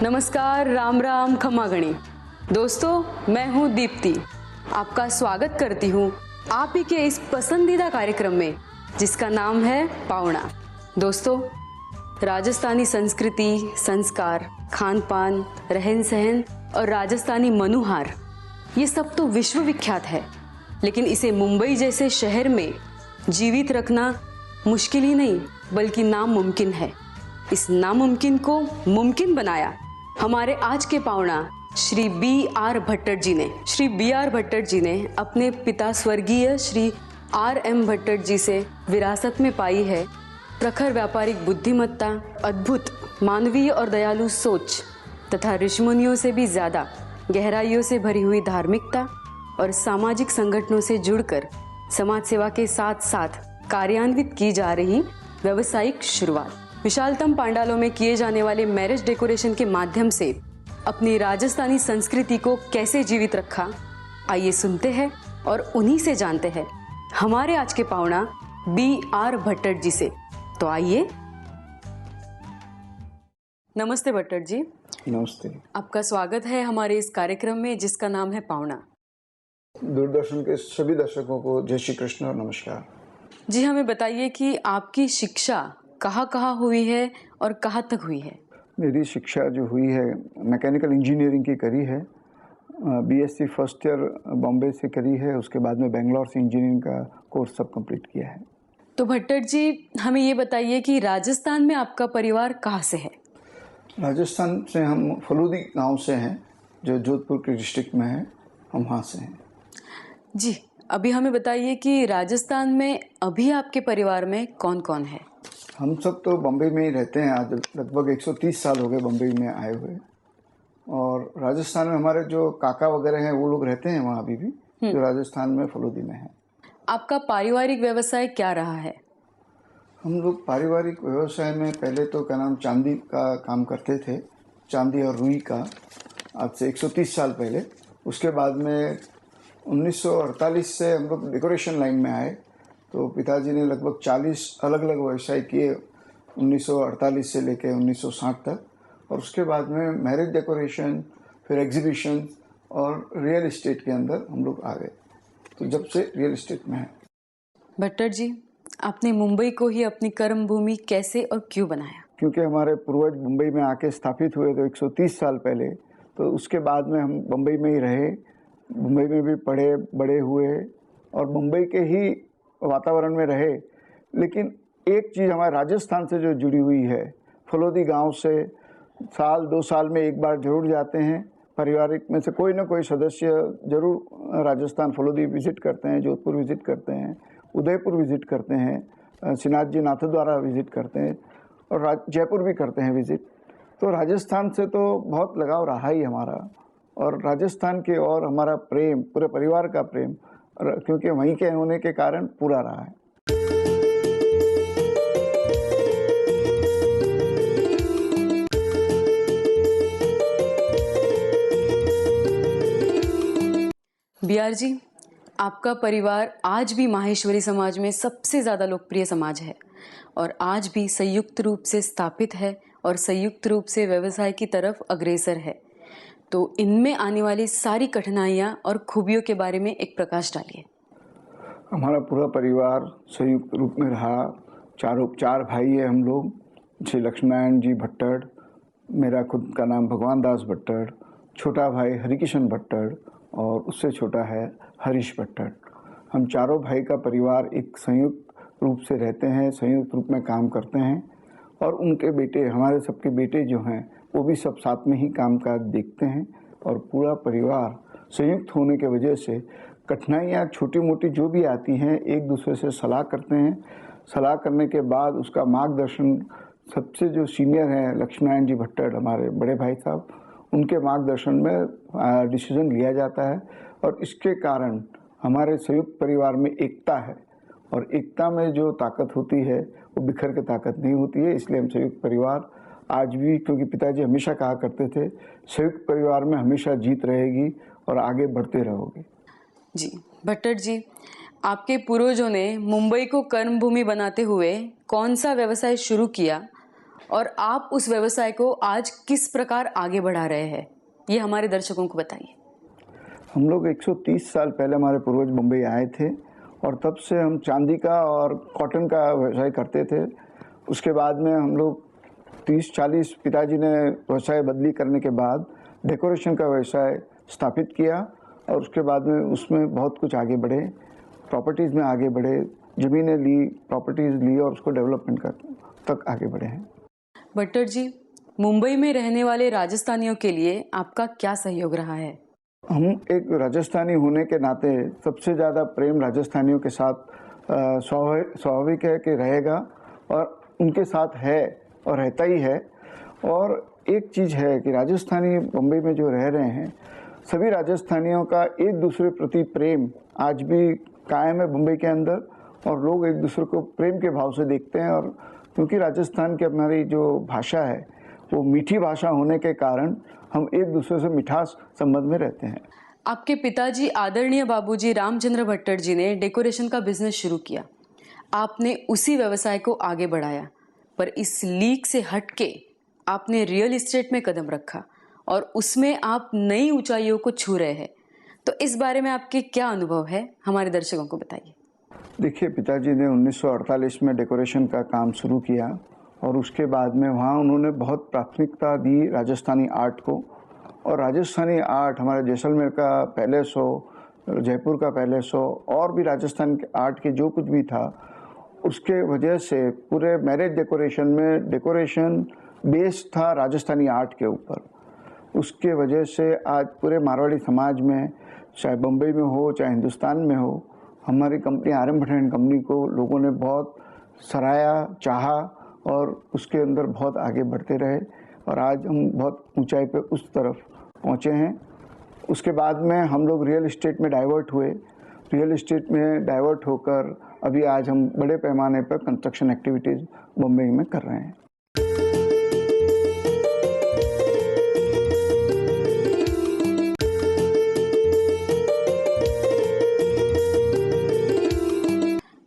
नमस्कार, राम राम, खम्मा गणी। दोस्तों, मैं हूँ दीप्ति। आपका स्वागत करती हूँ आप ही के इस पसंदीदा कार्यक्रम में जिसका नाम है पावना। दोस्तों, राजस्थानी संस्कृति, संस्कार, खान पान, रहन सहन और राजस्थानी मनुहार, ये सब तो विश्व विख्यात है, लेकिन इसे मुंबई जैसे शहर में जीवित रखना मुश्किल ही नहीं बल्कि नामुमकिन है। इस नामुमकिन को मुमकिन बनाया हमारे आज के पावना श्री B.R. भट्टर जी ने। श्री B.R. भट्टर जी ने अपने पिता स्वर्गीय श्री R.M. भट्टर जी से विरासत में पाई है प्रखर व्यापारिक बुद्धिमत्ता, अद्भुत मानवीय और दयालु सोच तथा ऋषिमुनियों से भी ज्यादा गहराइयों से भरी हुई धार्मिकता और सामाजिक संगठनों से जुड़कर समाज सेवा के साथ साथ कार्यान्वित की जा रही व्यावसायिक शुरुआत। विशालतम पांडालों में किए जाने वाले मैरिज डेकोरेशन के माध्यम से अपनी राजस्थानी संस्कृति को कैसे जीवित रखा, आइए सुनते हैं और उन्हीं से जानते हैं हमारे आज के पावना B.R. भट्टर जी से। तो आइए। नमस्ते भट्टर जी। नमस्ते। आपका स्वागत है हमारे इस कार्यक्रम में जिसका नाम है पावना। दूरदर्शन के सभी दर्शकों को जय श्री कृष्ण और नमस्कार। जी, हमें बताइए कि आपकी शिक्षा कहाँ हुई है और कहाँ तक हुई है? मेरी शिक्षा जो हुई है मैकेनिकल इंजीनियरिंग की करी है। BSc फर्स्ट ईयर बॉम्बे से करी है, उसके बाद में बेंगलोर से इंजीनियरिंग का कोर्स सब कंप्लीट किया है। तो भट्टर जी, हमें ये बताइए कि राजस्थान में आपका परिवार कहाँ से है? राजस्थान से हम फलूदी गांव से हैं, जो जोधपुर के डिस्ट्रिक्ट में है। हम वहाँ से हैं। जी, अभी हमें बताइए कि राजस्थान में अभी आपके परिवार में कौन कौन है? हम सब तो बम्बई में ही रहते हैं। आज लगभग 130 साल हो गए बम्बई में आए हुए। और राजस्थान में हमारे जो काका वगैरह हैं वो लोग रहते हैं वहाँ अभी भी, जो राजस्थान में फलूदी में है। आपका पारिवारिक व्यवसाय क्या रहा है? हम लोग पारिवारिक व्यवसाय में पहले तो क्या नाम चांदी का काम करते थे, चांदी और रुई का, आज से 130 साल पहले। उसके बाद में 1948 से हम लोग डेकोरेशन लाइन में आए, तो पिताजी ने लगभग 40 अलग अलग व्यवसाय किए 1948 से लेकर 1960 तक। और उसके बाद में मैरिज डेकोरेशन, फिर एग्जीबिशन और रियल एस्टेट के अंदर हम लोग आ गए। तो जब से रियल एस्टेट में है। भट्टर जी, आपने मुंबई को ही अपनी कर्म भूमि कैसे और क्यों बनाया? क्योंकि हमारे पूर्वज मुंबई में आके स्थापित हुए तो 130 साल पहले, तो उसके बाद में हम मुंबई में ही रहे। मुंबई में भी पढ़े बड़े हुए और मुंबई के ही वातावरण में रहे। लेकिन एक चीज़ हमारे राजस्थान से जो जुड़ी हुई है, फलौदी गांव से साल 2 साल में एक बार जरूर जाते हैं। पारिवारिक में से कोई ना कोई सदस्य जरूर राजस्थान फलौदी विजिट करते हैं, जोधपुर विजिट करते हैं, उदयपुर विजिट करते हैं, श्रीनाथ जी नाथद्वारा विजिट करते हैं और जयपुर भी करते हैं विजिट। तो राजस्थान से तो बहुत लगाव रहा ही हमारा, और राजस्थान के और हमारा प्रेम, पूरे परिवार का प्रेम, क्योंकि वहीं के होने के कारण पूरा रहा है। B.R. जी, आपका परिवार आज भी माहेश्वरी समाज में सबसे ज़्यादा लोकप्रिय समाज है और आज भी संयुक्त रूप से स्थापित है और संयुक्त रूप से व्यवसाय की तरफ अग्रसर है। तो इनमें आने वाली सारी कठिनाइयाँ और खूबियों के बारे में एक प्रकाश डालिए। हमारा पूरा परिवार संयुक्त रूप में रहा। चार भाई है हम लोग। श्री लक्ष्मीनारायण जी भट्टर, मेरा खुद का नाम भगवान दास भट्टर, छोटा भाई हरिकिशन भट्टर और उससे छोटा है हरीश भट्टर। हम चारों भाई का परिवार एक संयुक्त रूप से रहते हैं, संयुक्त रूप में काम करते हैं। और उनके बेटे, हमारे सबके बेटे जो हैं, वो भी सब साथ में ही कामकाज देखते हैं। और पूरा परिवार संयुक्त होने की वजह से कठिनाइयाँ छोटी मोटी जो भी आती हैं, एक दूसरे से सलाह करते हैं। सलाह करने के बाद उसका मार्गदर्शन सबसे जो सीनियर हैं लक्ष्मीनारायण जी भट्टर, हमारे बड़े भाई साहब, उनके मार्गदर्शन में डिसीजन लिया जाता है। और इसके कारण हमारे संयुक्त परिवार में एकता है, और एकता में जो ताकत होती है वो बिखर के ताकत नहीं होती है। इसलिए हम संयुक्त परिवार आज भी, क्योंकि पिताजी हमेशा कहा करते थे संयुक्त परिवार में हमेशा जीत रहेगी और आगे बढ़ते रहोगे। जी भट्टर जी, आपके पूर्वजों ने मुंबई को कर्म भूमि बनाते हुए कौन सा व्यवसाय शुरू किया और आप उस व्यवसाय को आज किस प्रकार आगे बढ़ा रहे हैं, ये हमारे दर्शकों को बताइए। हम लोग 130 साल पहले हमारे पूर्वज मुंबई आए थे और तब से हम चांदी का और कॉटन का व्यवसाय करते थे। उसके बाद में हम लोग 30-40 पिताजी ने व्यवसाय बदली करने के बाद डेकोरेशन का व्यवसाय स्थापित किया और उसके बाद में उसमें बहुत कुछ आगे बढ़े, प्रॉपर्टीज़ में आगे बढ़े, ज़मीनें ली, प्रॉपर्टीज़ ली और उसको डेवलपमेंट तक आगे बढ़े हैं। भट्टर जी, मुंबई में रहने वाले राजस्थानियों के लिए आपका क्या सहयोग रहा है? हम एक राजस्थानी होने के नाते सबसे ज़्यादा प्रेम राजस्थानियों के साथ स्वाभाविक है कि रहेगा और उनके साथ है और रहता ही है। और एक चीज़ है कि राजस्थानी मुंबई में जो रह रहे हैं, सभी राजस्थानियों का एक दूसरे प्रति प्रेम आज भी कायम है मुंबई के अंदर और लोग एक दूसरे को प्रेम के भाव से देखते हैं। और क्योंकि राजस्थान की हमारी जो भाषा है वो मीठी भाषा होने के कारण हम एक दूसरे से मिठास संबंध में रहते हैं। आपके पिताजी आदरणीय बाबूजी रामचंद्र भट्टर जी ने डेकोरेशन का बिजनेस शुरू किया, आपने उसी व्यवसाय को आगे बढ़ाया, पर इस लीक से हटके आपने रियल एस्टेट में कदम रखा और उसमें आप नई ऊंचाइयों को छू रहे हैं। तो इस बारे में आपके क्या अनुभव है, हमारे दर्शकों को बताइए। देखिए, पिताजी ने 1948 में डेकोरेशन का काम शुरू किया और उसके बाद में वहाँ उन्होंने बहुत प्राथमिकता दी राजस्थानी आर्ट को। और राजस्थानी आर्ट हमारे जैसलमेर का पैलेस हो, जयपुर का पैलेस हो और भी राजस्थान के आर्ट के जो कुछ भी था, उसके वजह से पूरे मैरिज डेकोरेशन में डेकोरेशन बेस था राजस्थानी आर्ट के ऊपर। उसके वजह से आज पूरे मारवाड़ी समाज में, चाहे बम्बई में हो चाहे हिंदुस्तान में हो, हमारी company RM Bhatt and company को लोगों ने बहुत सराहा, चाहा और उसके अंदर बहुत आगे बढ़ते रहे और आज हम बहुत ऊंचाई पे उस तरफ पहुंचे हैं। उसके बाद में हम लोग रियल एस्टेट में डाइवर्ट हुए। रियल एस्टेट में डाइवर्ट होकर अभी आज हम बड़े पैमाने पर कंस्ट्रक्शन एक्टिविटीज़ मुंबई में कर रहे हैं।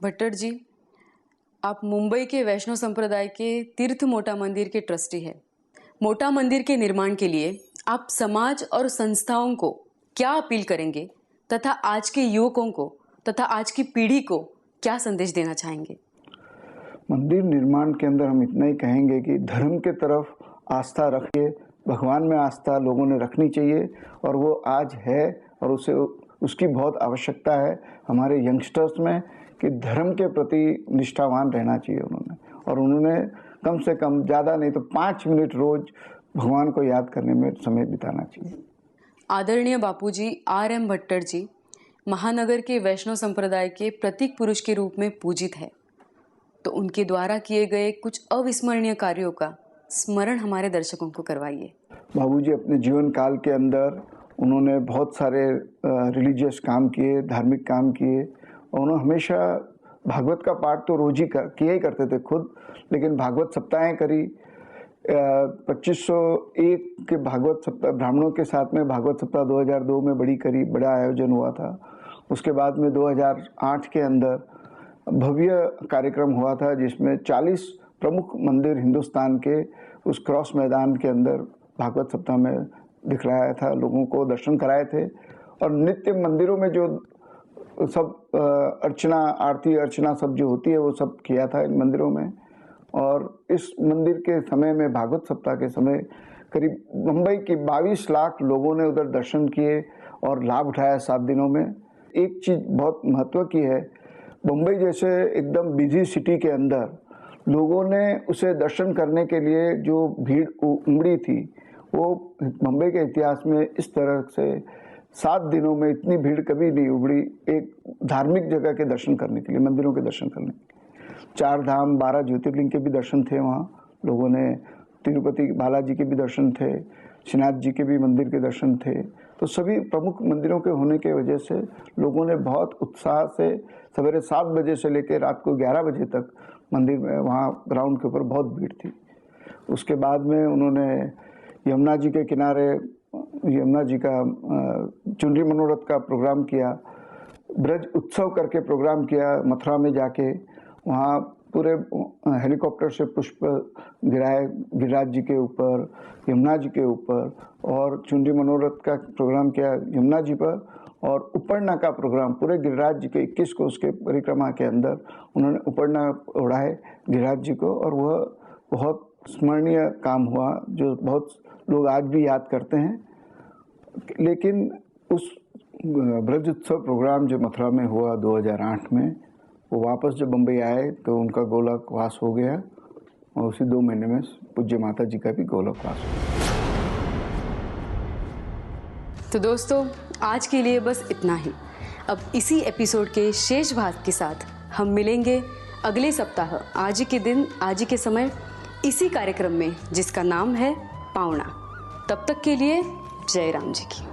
भट्टर जी, आप मुंबई के वैष्णव संप्रदाय के तीर्थ मोटा मंदिर के ट्रस्टी हैं। मोटा मंदिर के निर्माण के लिए आप समाज और संस्थाओं को क्या अपील करेंगे तथा आज के युवकों को तथा आज की पीढ़ी को क्या संदेश देना चाहेंगे? मंदिर निर्माण के अंदर हम इतना ही कहेंगे कि धर्म के तरफ आस्था रखिए, भगवान में आस्था लोगों ने रखनी चाहिए और वो आज है और उसकी बहुत आवश्यकता है हमारे यंगस्टर्स में कि धर्म के प्रति निष्ठावान रहना चाहिए उन्होंने कम से कम, ज़्यादा नहीं तो 5 मिनट रोज भगवान को याद करने में समय बिताना चाहिए। आदरणीय बापूजी RM भट्टर जी महानगर के वैष्णव संप्रदाय के प्रतीक पुरुष के रूप में पूजित है, तो उनके द्वारा किए गए कुछ अविस्मरणीय कार्यों का स्मरण हमारे दर्शकों को करवाइए। बाबूजी अपने जीवन काल के अंदर उन्होंने बहुत सारे रिलीजियस काम किए, धार्मिक काम किए और उन्होंने हमेशा भागवत का पाठ तो रोज ही किया ही करते थे खुद, लेकिन भागवत सप्ताहें करी। 2501 के भागवत सप्ताह ब्राह्मणों के साथ में भागवत सप्ताह 2002 में बड़ा आयोजन हुआ था। उसके बाद में 2008 के अंदर भव्य कार्यक्रम हुआ था जिसमें 40 प्रमुख मंदिर हिंदुस्तान के उस क्रॉस मैदान के अंदर भागवत सप्ताह में दिखलाया था, लोगों को दर्शन कराए थे। और नित्य मंदिरों में जो सब अर्चना, आरती अर्चना सब जो होती है वो सब किया था इन मंदिरों में। और इस मंदिर के समय में, भागवत सप्ताह के समय, करीब मुंबई की 22 लाख लोगों ने उधर दर्शन किए और लाभ उठाया 7 दिनों में। एक चीज़ बहुत महत्व की है, मुंबई जैसे एकदम बिजी सिटी के अंदर लोगों ने उसे दर्शन करने के लिए जो भीड़ उमड़ी थी, वो मुंबई के इतिहास में इस तरह से 7 दिनों में इतनी भीड़ कभी नहीं उमड़ी एक धार्मिक जगह के दर्शन करने के लिए, मंदिरों के दर्शन करने के लिए। 4 धाम 12 ज्योतिर्लिंग के भी दर्शन थे वहाँ लोगों ने, तिरुपति बालाजी के भी दर्शन थे, श्रीनाथ जी के भी मंदिर के दर्शन थे। तो सभी प्रमुख मंदिरों के होने के वजह से लोगों ने बहुत उत्साह से सवेरे 7 बजे से लेकर रात को 11 बजे तक मंदिर में, वहाँ ग्राउंड के ऊपर बहुत भीड़ थी। उसके बाद में उन्होंने यमुना जी के किनारे यमुना जी का चुनरी मनोरथ का प्रोग्राम किया, ब्रज उत्सव करके प्रोग्राम किया, मथुरा में जाके वहाँ पूरे हेलीकॉप्टर से पुष्प गिराए गिरिराज जी के ऊपर, यमुना जी के ऊपर, और चुनरी मनोरथ का प्रोग्राम किया यमुना जी पर, और उपरना का प्रोग्राम पूरे गिरिराज जी के 21 कोस के परिक्रमा के अंदर उन्होंने उपरना उड़ाए गिरिराज जी को, और वह बहुत स्मरणीय काम हुआ जो बहुत लोग आज भी याद करते हैं। लेकिन उस ब्रज उत्सव प्रोग्राम जो मथुरा में हुआ 2008 में, वो वापस जब बम्बई आए तो उनका गोलकवास हो गया, और उसी 2 महीने में पूज्य माता जी का भी गोलकवास हो गया। तो दोस्तों, आज के लिए बस इतना ही। अब इसी एपिसोड के शेष भाग के साथ हम मिलेंगे अगले सप्ताह, आज ही के दिन, आज ही के समय, इसी कार्यक्रम में जिसका नाम है पावना। तब तक के लिए जय राम जी की।